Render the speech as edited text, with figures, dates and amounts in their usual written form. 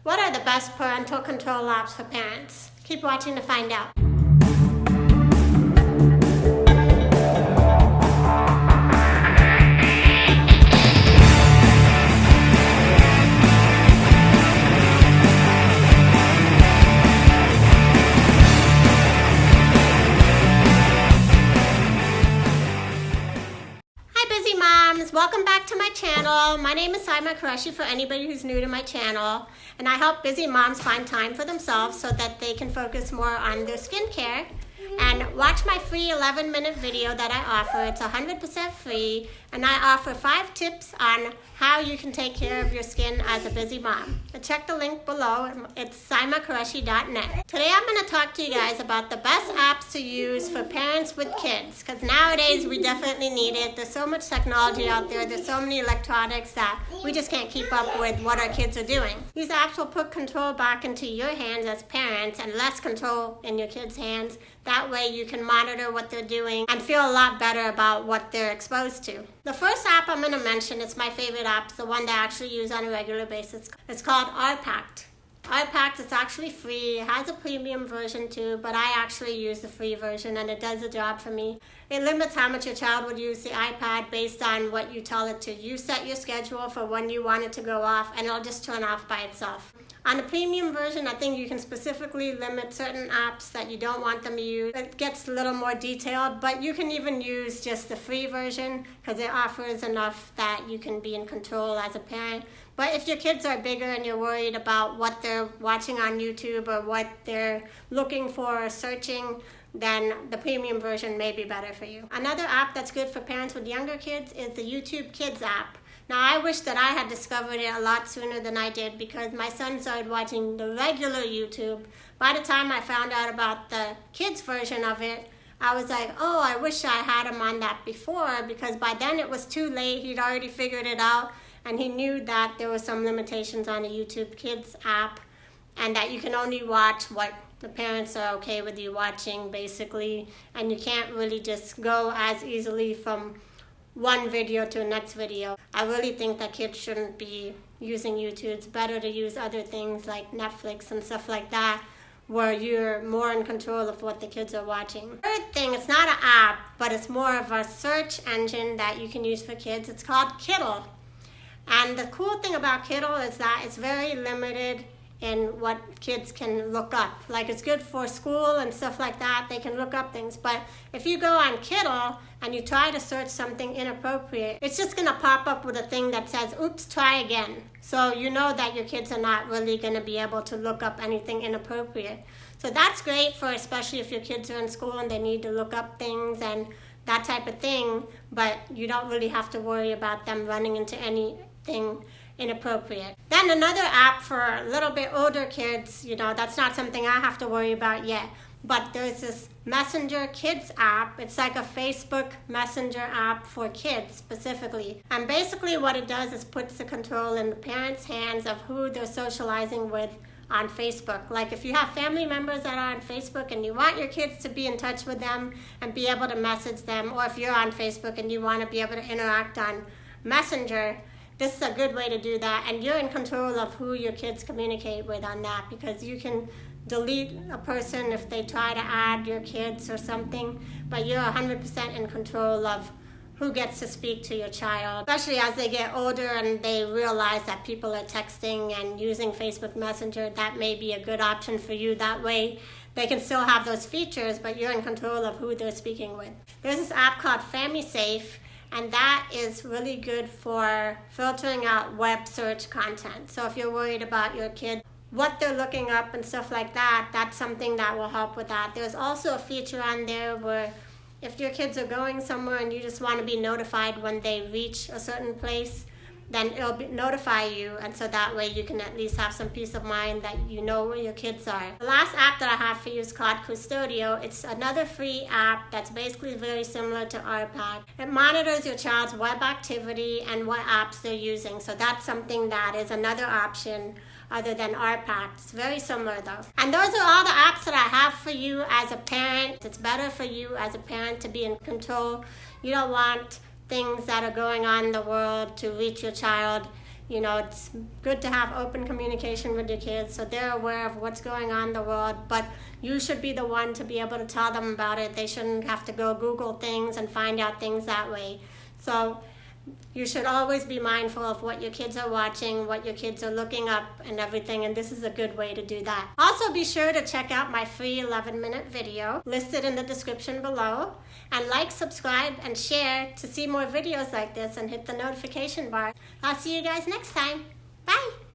What are the best parental control apps for parents? Keep watching to find out. Welcome back to my channel. My name is Saima Qureshi for anybody who's new to my channel, and I help busy moms find time for themselves so that they can focus more on their skincare. And watch my free 11-minute video that I offer. It's 100% free, and I offer 5 tips on how you can take care of your skin as a busy mom. Check the link below. It's SaimaQureshi.net. Today I'm going to talk to you guys about the best apps to use for parents with kids, because nowadays we definitely need it. There's so much technology out there. There's so many electronics that we just can't keep up with what our kids are doing. These apps will put control back into your hands as parents and less control in your kids' hands. That way you can monitor what they're doing and feel a lot better about what they're exposed to. The first app I'm going to mention, it's my favorite app, it's the one that I actually use on a regular basis. It's called iPact. iPact is actually free. It has a premium version too, but I actually use the free version and it does the job for me. It limits how much your child would use the iPad based on what you tell it to. You set your schedule for when you want it to go off and it'll just turn off by itself. On the premium version, I think you can specifically limit certain apps that you don't want them to use. It gets a little more detailed, but you can even use just the free version because it offers enough that you can be in control as a parent. But if your kids are bigger and you're worried about what they're watching on YouTube or what they're looking for or searching, then the premium version may be better for you. Another app that's good for parents with younger kids is the YouTube Kids app. Now, I wish that I had discovered it a lot sooner than I did because my son started watching the regular YouTube. By the time I found out about the kids version of it, I was like, oh, I wish I had him on that before, because by then it was too late. He'd already figured it out, and he knew that there were some limitations on the YouTube Kids app and that you can only watch what the parents are okay with you watching, basically, and you can't really just go as easily from one video to the next video. I really think that kids shouldn't be using YouTube. It's better to use other things like Netflix and stuff like that, where you're more in control of what the kids are watching. Third thing, it's not an app, but it's more of a search engine that you can use for kids. It's called Kiddle. And the cool thing about Kiddle is that it's very limited in what kids can look up. Like, it's good for school and stuff like that. They can look up things. But if you go on Kiddle and you try to search something inappropriate, it's just going to pop up with a thing that says, oops, try again. So you know that your kids are not really going to be able to look up anything inappropriate. So that's great for, especially if your kids are in school and they need to look up things and that type of thing. But you don't really have to worry about them running into anything inappropriate. Then another app for a little bit older kids, that's not something I have to worry about yet, but there's this Messenger Kids app. It's like a Facebook Messenger app for kids specifically. And basically what it does is puts the control in the parents' hands of who they're socializing with on Facebook. Like, if you have family members that are on Facebook and you want your kids to be in touch with them and be able to message them, or if you're on Facebook and you want to be able to interact on Messenger, this is a good way to do that, and you're in control of who your kids communicate with on that, because you can delete a person if they try to add your kids or something, but you're 100% in control of who gets to speak to your child, especially as they get older and they realize that people are texting and using Facebook Messenger. That may be a good option for you. That way they can still have those features, but you're in control of who they're speaking with. There's this app called Family Safe, and that is really good for filtering out web search content. So if you're worried about your kid, what they're looking up and stuff like that, that's something that will help with that. There's also a feature on there where if your kids are going somewhere and you just want to be notified when they reach a certain place, then it'll notify you, and so that way you can at least have some peace of mind that you know where your kids are. The last app that I have for you is called Custodio. It's another free app that's basically very similar to iPad. It monitors your child's web activity and what apps they're using, so that's something that is another option other than iPad. It's very similar though. And those are all the apps that I have for you as a parent. It's better for you as a parent to be in control. You don't want things that are going on in the world to reach your child You know, it's good to have open communication with your kids so they're aware of what's going on in the world, but you should be the one to be able to tell them about it. They shouldn't have to go Google things and find out things that way. So you should always be mindful of what your kids are watching, what your kids are looking up and everything, and this is a good way to do that. Also, be sure to check out my free 11-minute video listed in the description below, and like, subscribe, and share to see more videos like this, and hit the notification bar. I'll see you guys next time. Bye!